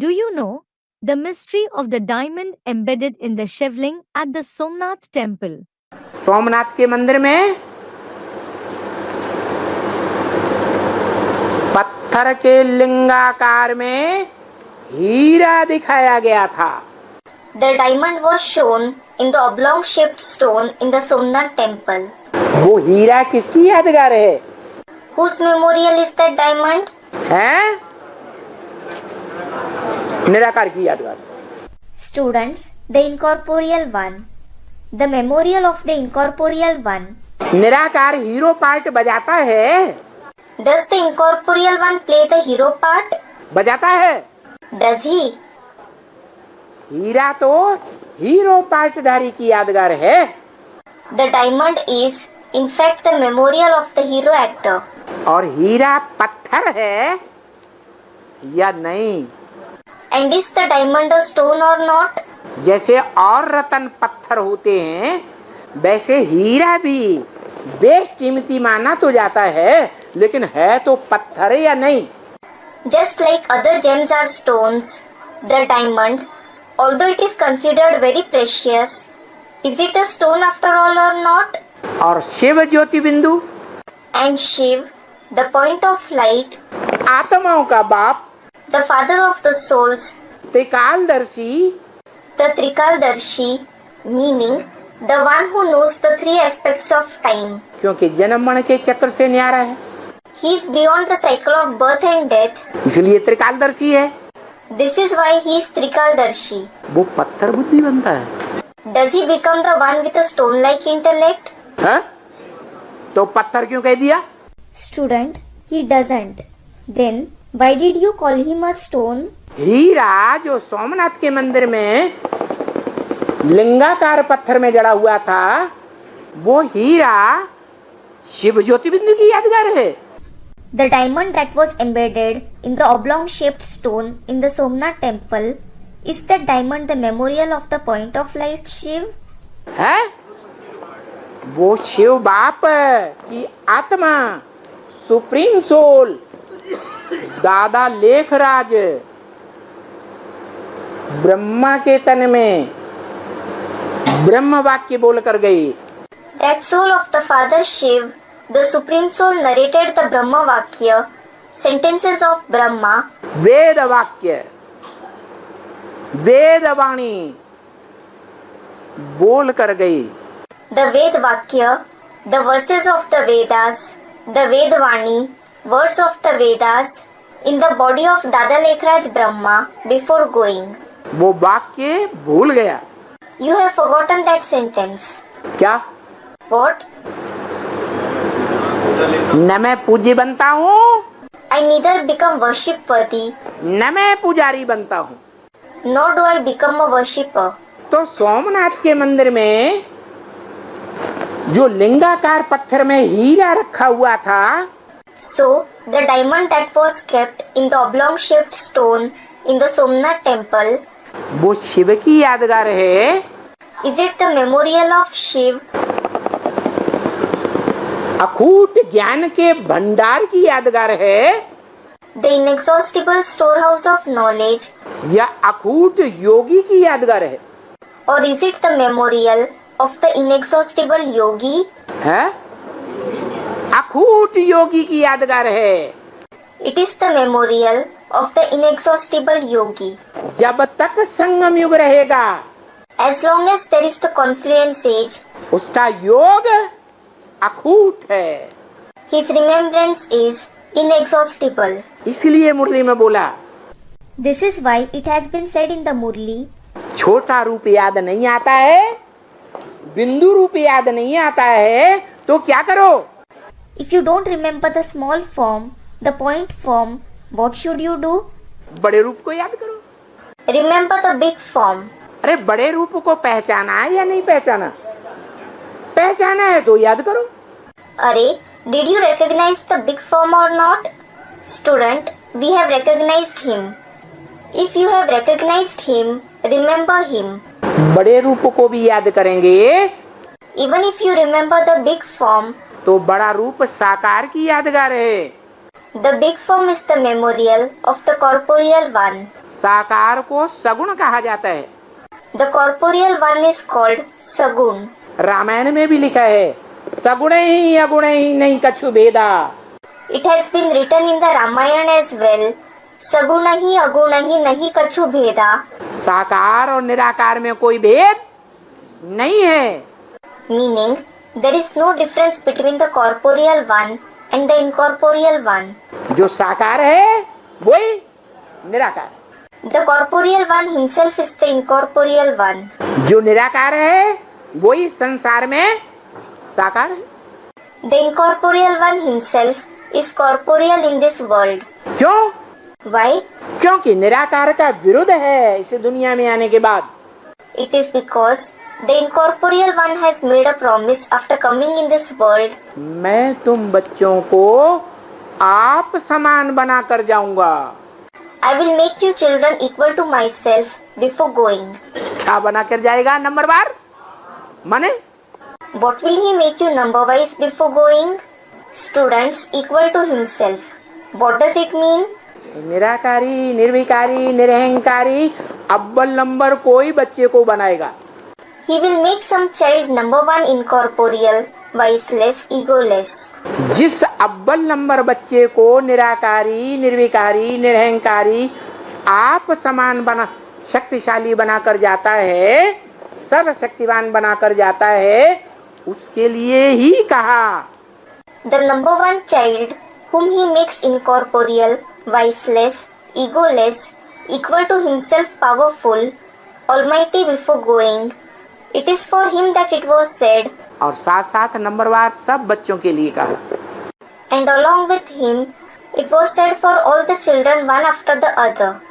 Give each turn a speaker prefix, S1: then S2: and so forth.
S1: Do you know the mystery of the diamond embedded in the Shivling at the Somnath temple?
S2: Somnath के मंदिर में पत्थर के लिंगाकार में हीरा दिखाया गया था.
S3: The diamond was shown in the oblong-shaped stone in the Somnath temple.
S2: वो हीरा किसकी यादगार है?
S3: Whose memorial is that diamond?
S2: है निराकार की यादगार.
S3: Students, the incorporeal one. The memorial of the incorporeal one.
S2: निराकार हीरो पार्ट बजाता है.
S3: Does the incorporeal one play the hero part?
S2: बजाता है.
S3: Does he?
S2: हीरा तो हीरो पार्टधारी की यादगार है.
S3: The diamond is, in fact, the memorial of the hero actor.
S2: और हीरा पत्थर है या नहीं?
S3: And is the diamond a stone or not?
S2: जैसे और रतन पत्थर होते हैं वैसे हीरा भी बेशकीमती माना तो जाता है, लेकिन है तो पत्थर या नहीं?
S3: Just like other gems are stones, the diamond, although it is considered very precious, is it a stone after all or not?
S2: और शिव ज्योति बिंदु,
S3: And Shiv, the point of light,
S2: आत्माओं का बाप,
S3: the father of the souls,
S2: त्रिकालदर्शी,
S3: the Trikaldarshi, meaning the one who knows the three aspects of time.
S2: क्योंकि जन्म मरण के चक्र से न्यारा है,
S3: He is beyond the cycle of birth and death.
S2: इसलिए त्रिकालदर्शी है.
S3: This is why he is Trikaldarshi.
S2: वो पत्थर बुद्धि बनता है.
S3: Does he become the one with a stone-like intellect?
S2: है? तो पत्थर क्यों कह दिया?
S3: Student, he doesn't. Then why did you call him a stone?
S2: हीरा जो सोमनाथ के मंदिर में लिंगाकार पत्थर में जड़ा हुआ था, वो हीरा शिव ज्योति बिंदु की यादगार है.
S3: The diamond that was embedded in the oblong-shaped stone in the Somnath temple, is that diamond the memorial of the point of light Shiv?
S2: है? वो शिव बाप की आत्मा, सुप्रीम सोल, दादा लेखराज ब्रह्मा के तन में ब्रह्म वाक्य बोल कर गई.
S3: That soul of the father Shiv, the supreme soul, narrated the Brahma Vakya, sentences of Brahma,
S2: वेद वाक्य, वेद वाणी बोल कर गई.
S3: the Ved Vakya, the verses of the Vedas, the Vedvani, words of the Vedas, in the body of Dada Lekhraj Brahma before going.
S2: वो वाक्य भूल गया.
S3: You have forgotten that sentence.
S2: क्या?
S3: What?
S2: न मैं पूज्य बनता हूँ,
S3: I neither become worship worthy,
S2: न मैं पुजारी बनता हूँ.
S3: nor do I become a worshipper.
S2: तो सोमनाथ के मंदिर में जो लिंगाकार पत्थर में हीरा रखा हुआ था,
S3: So, the diamond that was kept in the oblong-shaped stone in the Somnath temple,
S2: वो शिव की यादगार है.
S3: is it the memorial of Shiv?
S2: अखूट ज्ञान के भंडार की यादगार है,
S3: The inexhaustible storehouse of knowledge?
S2: या अखूट योगी की यादगार है?
S3: Or is it the memorial of the inexhaustible yogi?
S2: है? अखूट योगी की यादगार है.
S3: It is the memorial of the inexhaustible yogi.
S2: जब तक संगम युग रहेगा,
S3: As long as there is the confluence age,
S2: उसका योग अखूट है.
S3: his remembrance is inexhaustible.
S2: इसलिए मुरली में बोला,
S3: This is why it has been said in the Murli,
S2: छोटा रूप याद नहीं आता है, बिंदु रूप याद नहीं आता है, तो क्या करो?
S3: if you don't remember the small form, the point form, what should you do?
S2: बड़े रूप को याद करो.
S3: Remember the big form.
S2: अरे बड़े रूप को पहचाना है या नहीं पहचाना? पहचाना है तो याद करो.
S3: Array, did you recognize the big form or not? Student, we have recognized him. If you have recognized him, remember him.
S2: बड़े रूप को भी याद करेंगे
S3: Even if you remember the big form,
S2: तो बड़ा रूप साकार की यादगार है.
S3: The big form is the memorial of the corporeal one.
S2: साकार को सगुण कहा जाता है।
S3: The corporeal one is called Sagun.
S2: Ramayan में भी लिखा है सगुण ही अगुण ही नहीं कछु भेदा।
S3: It has been written in the Ramayana as well. Sagunahi agunahi nahi kachu bheda.
S2: साकार और निराकार में कोई भेद नहीं है।
S3: Meaning, there is no difference between the corporeal one and the incorporeal one.
S2: जो साकार है वही निराकार है।
S3: The corporeal one himself is the incorporeal one.
S2: जो निराकार है वही संसार में साकार है।
S3: The incorporeal one himself is corporeal in this world.
S2: क्यों?
S3: Why?
S2: क्योंकि निराकार का विरोध है इस दुनिया में आने के बाद।
S3: It is because the incorporeal one has made a promise after coming in this world.
S2: मैं तुम बच्चों को आप समान बना कर जाऊंगा।
S3: I will make you children equal to myself before going.
S2: क्या बना कर जाएगा नंबरवार? माने
S3: What will he make you number wise before going? Students equal to himself. What does it mean?
S2: निराकारी, निर्विकारी, निरहंकारी अव्वल नंबर कोई बच्चे को बनाएगा।
S3: He will make some child number one incorporeal, viceless, egoless.
S2: जिस अव्वल नंबर बच्चे को निराकारी, निर्विकारी, निरहंकारी आप समान बना शक्तिशाली बनाकर जाता है, सर्वशक्तिवान बनाकर जाता है, उसके लिए ही कहा।
S3: The number one child whom he makes incorporeal, viceless, egoless, equal to himself, powerful, almighty before going. It is for him that it was said.
S2: और साथ साथ नंबरवार सब बच्चों के लिए कहा।
S3: And along with him, it was said for all the children one after the other.